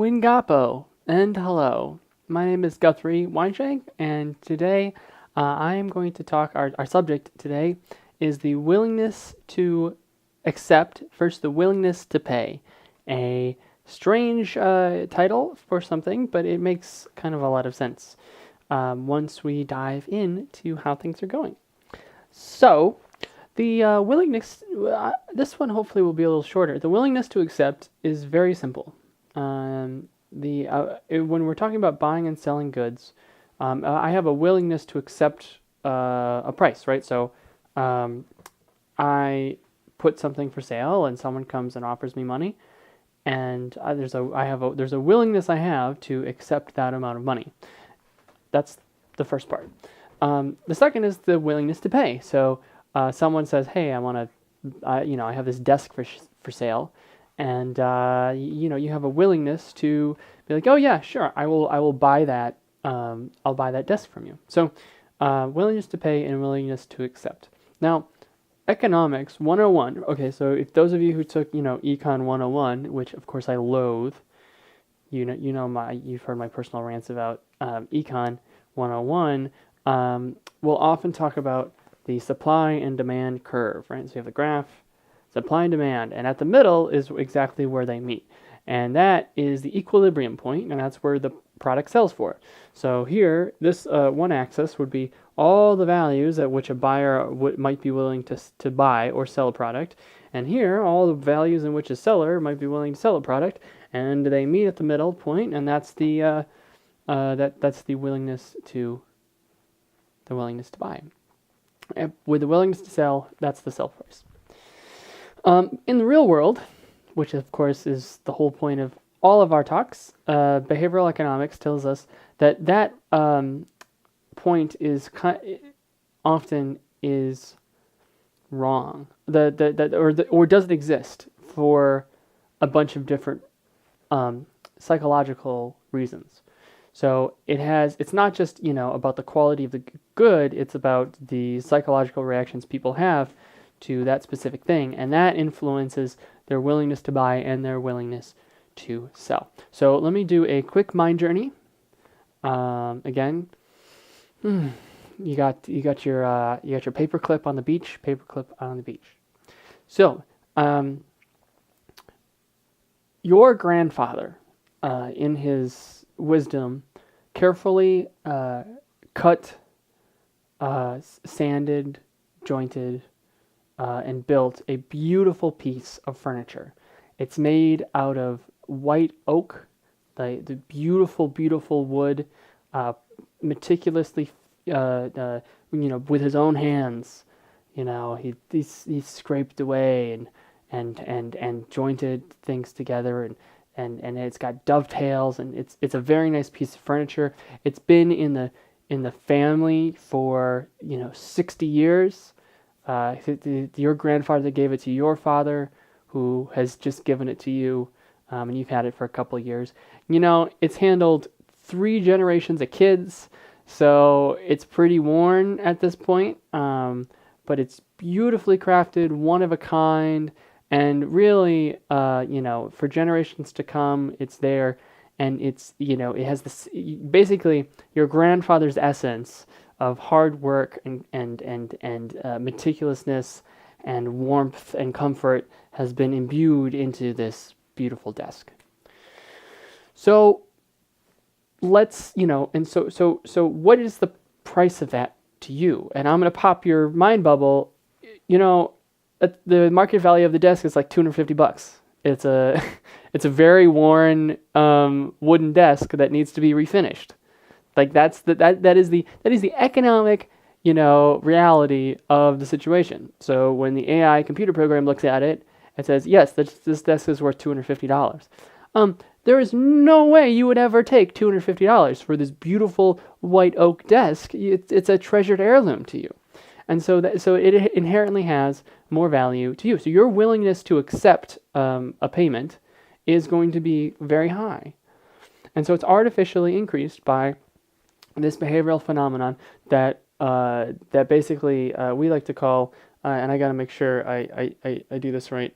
Wingapo, and hello. My name is Guthrie Weinshank, and today I am going to talk. Our subject today is the willingness to accept, first, the willingness to pay. A strange title for something, but it makes kind of a lot of sense once we dive into how things are going. So, the willingness, this one hopefully will be a little shorter. The willingness to accept is very simple. When we're talking about buying and selling goods, I have a willingness to accept a price, right? So I put something for sale, and someone comes and offers me money, and there's a willingness I have to accept that amount of money. That's the first part. The second is the willingness to pay. So someone says, "Hey, I have this desk for sale," and you have a willingness to be like, "Oh yeah, sure, I will buy that. I'll buy that desk from you." So willingness to pay and willingness to accept. Now, economics 101. Okay, so if those of you who took Econ 101, which of course I loathe, you've heard my personal rants about Econ 101. We'll often talk about the supply and demand curve, right? So you have the graph, supply and demand, and at the middle is exactly where they meet. And that is the equilibrium point, and that's where the product sells for. So here, this one axis would be all the values at which a buyer might be willing to buy or sell a product. And here, all the values in which a seller might be willing to sell a product. And they meet at the middle point, and that's the that's the willingness to buy. And with the willingness to sell, that's the sell price. In the real world, which of course is the whole point of all of our talks, behavioral economics tells us that point is often is wrong. Or doesn't exist for a bunch of different psychological reasons. So it's not just about the quality of the good, it's about the psychological reactions people have to that specific thing, and that influences their willingness to buy and their willingness to sell. So let me do a quick mind journey. Again, you got your paperclip on the beach. Paperclip on the beach. So your grandfather, in his wisdom, carefully cut, sanded, jointed, and built a beautiful piece of furniture. It's made out of white oak, the beautiful, beautiful wood, meticulously, with his own hands. He scraped away and jointed things together, and it's got dovetails, and it's a very nice piece of furniture. It's been in the family for 60 years. Your grandfather gave it to your father, who has just given it to you, and you've had it for a couple of years. It's handled 3 generations of kids, so it's pretty worn at this point, but it's beautifully crafted, one of a kind, and really, for generations to come, it's there, and it has this, basically, your grandfather's essence of hard work and meticulousness and warmth and comfort has been imbued into this beautiful desk. So let's, and so what is the price of that to you? And I'm going to pop your mind bubble. The market value of the desk is like $250. It's a very worn wooden desk that needs to be refinished. Like that is the economic reality of the situation. So when the AI computer program looks at it, it says, yes, this desk is worth $250. There is no way you would ever take $250 for this beautiful white oak desk. It's a treasured heirloom to you, and so it inherently has more value to you. So your willingness to accept a payment is going to be very high, and so it's artificially increased by this behavioral phenomenon that basically we like to call, and I got to make sure I do this right,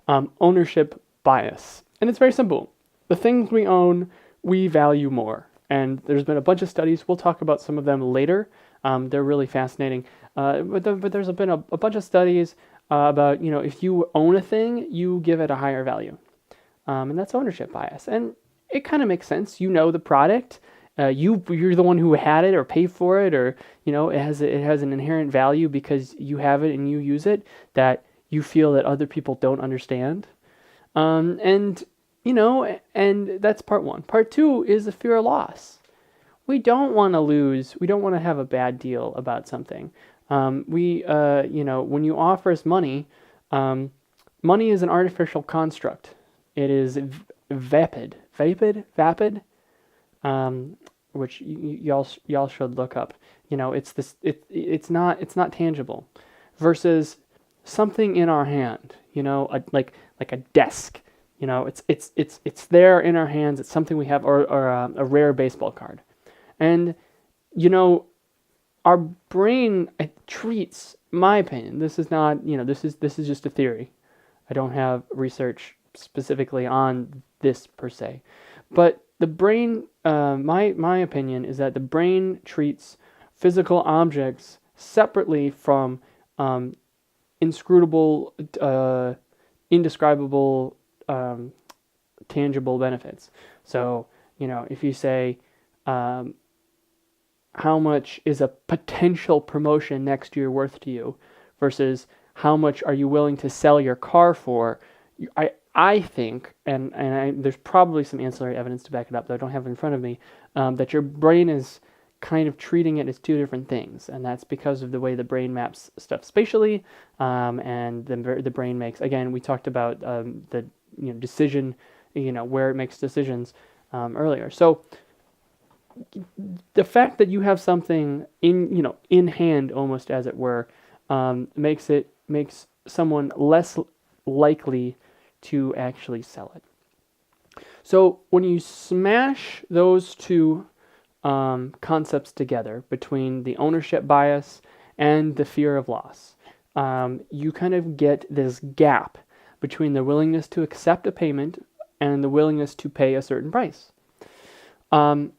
ownership bias. And it's very simple. the things we own, we value more. And there's been a bunch of studies. We'll talk about some of them later. They're really fascinating. But there's been a bunch of studies about, if you own a thing, you give it a higher value. And that's ownership bias. And it kind of makes sense. You know the product. You're the one who had it or paid for it, or it has an inherent value because you have it and you use it that you feel that other people don't understand. And that's part one. Part two is the fear of loss. We don't want to lose. We don't want to have a bad deal about something. When you offer us money, money is an artificial construct. It is vapid, which y'all should look up. It's this. It's not tangible, versus something in our hand. Like a desk. It's there in our hands. It's something we have, or a rare baseball card, and our brain treats. My opinion. This is not. This is just a theory. I don't have research specifically on this per se, but the brain. My opinion is that the brain treats physical objects separately from inscrutable, indescribable, tangible benefits. So, if you say, how much is a potential promotion next year worth to you versus how much are you willing to sell your car for, I think, and there's probably some ancillary evidence to back it up that I don't have in front of me, that your brain is kind of treating it as two different things, and that's because of the way the brain maps stuff spatially, and the brain makes. Again, we talked about the decision, where it makes decisions earlier. So the fact that you have something in hand, almost as it were, makes someone less likely to actually sell it. So when you smash those two concepts together, between the ownership bias and the fear of loss, you kind of get this gap between the willingness to accept a payment and the willingness to pay a certain price. And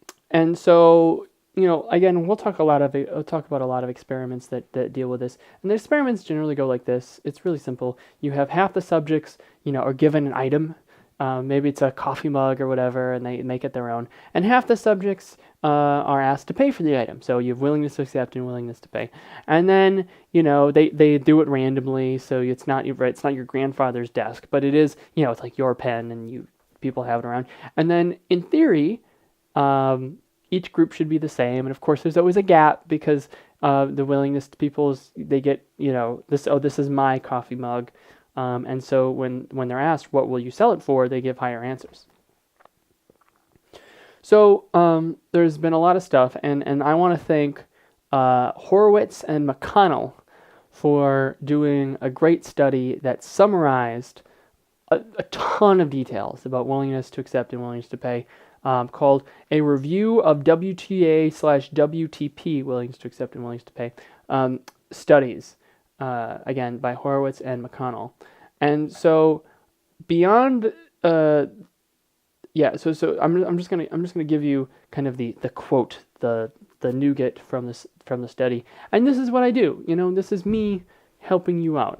so, again, we'll talk about a lot of experiments that deal with this. And the experiments generally go like this. It's really simple. You have half the subjects, are given an item. Maybe it's a coffee mug or whatever, and they make it their own. And half the subjects are asked to pay for the item. So you have willingness to accept and willingness to pay. And then, they do it randomly. So it's not your grandfather's desk, but it is, it's like your pen, and people have it around. And then in theory, each group should be the same, and of course there's always a gap because the willingness to they get, this is my coffee mug, and so when they're asked what will you sell it for, they give higher answers. So there's been a lot of stuff, and I want to thank Horowitz and McConnell for doing a great study that summarized a ton of details about willingness to accept and willingness to pay, called A Review of WTA/WTP, Willingness to Accept and Willingness to Pay, studies, again, by Horowitz and McConnell. And so beyond, so I'm just gonna give you kind of the quote, the nougat from the study. And this is what I do, this is me helping you out.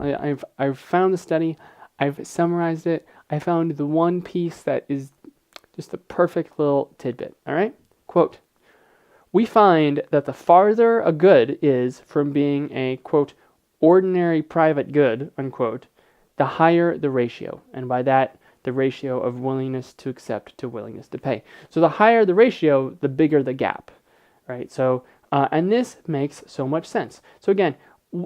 I've found the study, I've summarized it, I found the one piece that is just the perfect little tidbit, all right? Quote, we find that the farther a good is from being a, quote, ordinary private good, unquote, the higher the ratio. And by that, the ratio of willingness to accept to willingness to pay. So the higher the ratio, the bigger the gap, right? So, and this makes so much sense. So again,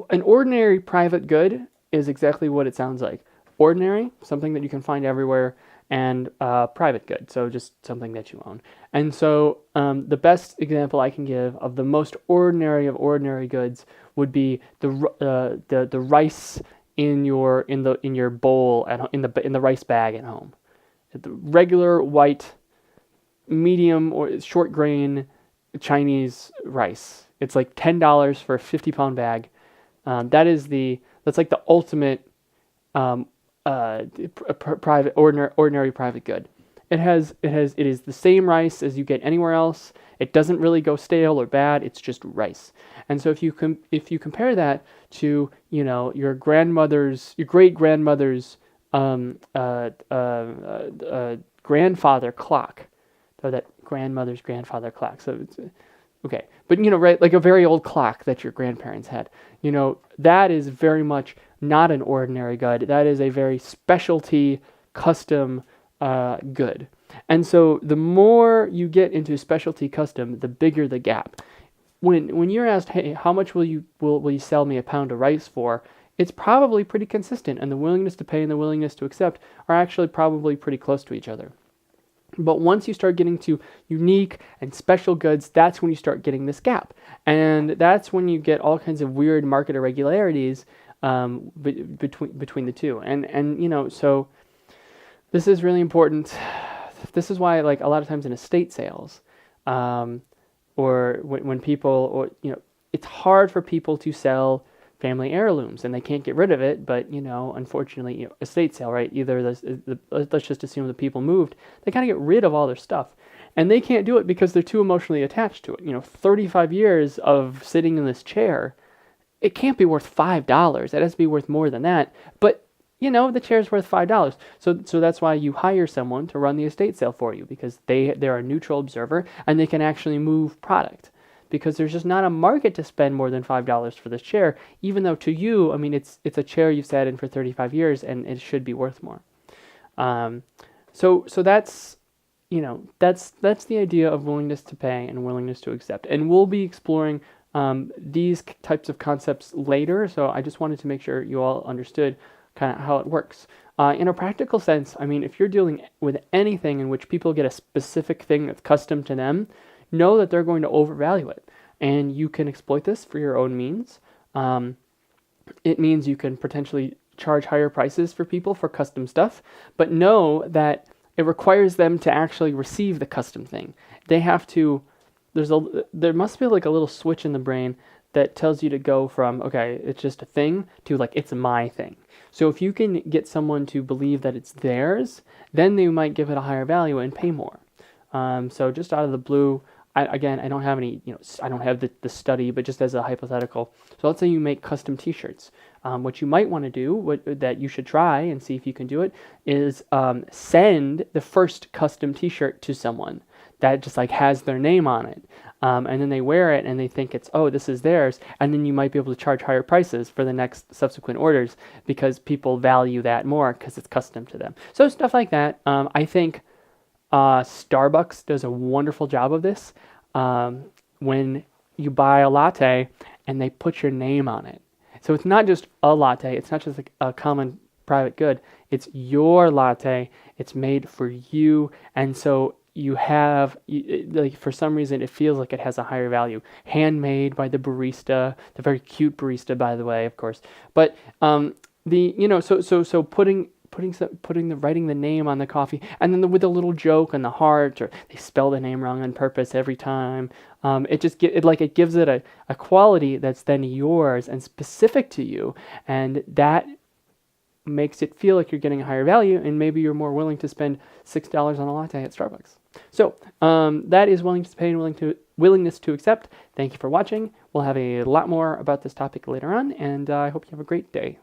an ordinary private good is exactly what it sounds like. Ordinary, something that you can find everywhere, and private good, so just something that you own. And so the best example I can give of the most ordinary of ordinary goods would be the rice in your bowl in the rice bag at home. The regular white, medium or short grain Chinese rice. It's like $10 for a 50-pound bag. That's like the ultimate private ordinary private good. It is the same rice as you get anywhere else. It doesn't really go stale or bad. It's just rice. And so if you compare that to, you know, your great grandmother's grandfather clock, or that grandmother's grandfather clock. So it's okay, but you know, right, like a very old clock that your grandparents had. You know, that is very much not an ordinary good. That is a very specialty, custom good. And so the more you get into specialty custom, the bigger the gap. When you're asked, hey, how much will you sell me a pound of rice for? It's probably pretty consistent, and the willingness to pay and the willingness to accept are actually probably pretty close to each other. But once you start getting to unique and special goods, that's when you start getting this gap. And that's when you get all kinds of weird market irregularities between the two. And you know, so this is really important. This is why, like, a lot of times in estate sales, or when people, or, you know, it's hard for people to sell family heirlooms and they can't get rid of it. But, you know, unfortunately, you know, estate sale, right? Either let's just assume the people moved, they kind of get rid of all their stuff, and they can't do it because they're too emotionally attached to it. You know, 35 years of sitting in this chair, it can't be worth $5. It has to be worth more than that. But you know, the chair's worth $5. So that's why you hire someone to run the estate sale for you, because they're a neutral observer and they can actually move product. Because there's just not a market to spend more than $5 for this chair, even though to you, I mean, it's a chair you've sat in for 35 years and it should be worth more. So that's, you know, that's the idea of willingness to pay and willingness to accept. And we'll be exploring these types of concepts later. So I just wanted to make sure you all understood kind of how it works. In a practical sense, I mean, if you're dealing with anything in which people get a specific thing that's custom to them, know that they're going to overvalue it. And you can exploit this for your own means. It means you can potentially charge higher prices for people for custom stuff, but know that it requires them to actually receive the custom thing. They have to, there must be like a little switch in the brain that tells you to go from, okay, it's just a thing, to like, it's my thing. So if you can get someone to believe that it's theirs, then they might give it a higher value and pay more. So just out of the blue, I don't have any, you know, I don't have the study, but just as a hypothetical. So let's say you make custom t-shirts. What you might want to do, that you should try and see if you can do it, is send the first custom t-shirt to someone that just like has their name on it. And then they wear it and they think it's, oh, this is theirs. And then you might be able to charge higher prices for the next subsequent orders because people value that more because it's custom to them. So stuff like that. I think Starbucks does a wonderful job of this. When you buy a latte and they put your name on it. So it's not just a latte. It's not just like a common private good. It's your latte. It's made for you. And so you have, like, for some reason, it feels like it has a higher value. Handmade by the barista, the very cute barista, by the way, of course. But so writing the name on the coffee, and then with a little joke on the heart, or they spell the name wrong on purpose every time. It gives it a quality that's then yours and specific to you, and that makes it feel like you're getting a higher value, and maybe you're more willing to spend $6 on a latte at Starbucks. So that is willingness to pay and willingness to accept. Thank you for watching. We'll have a lot more about this topic later on, and I hope you have a great day.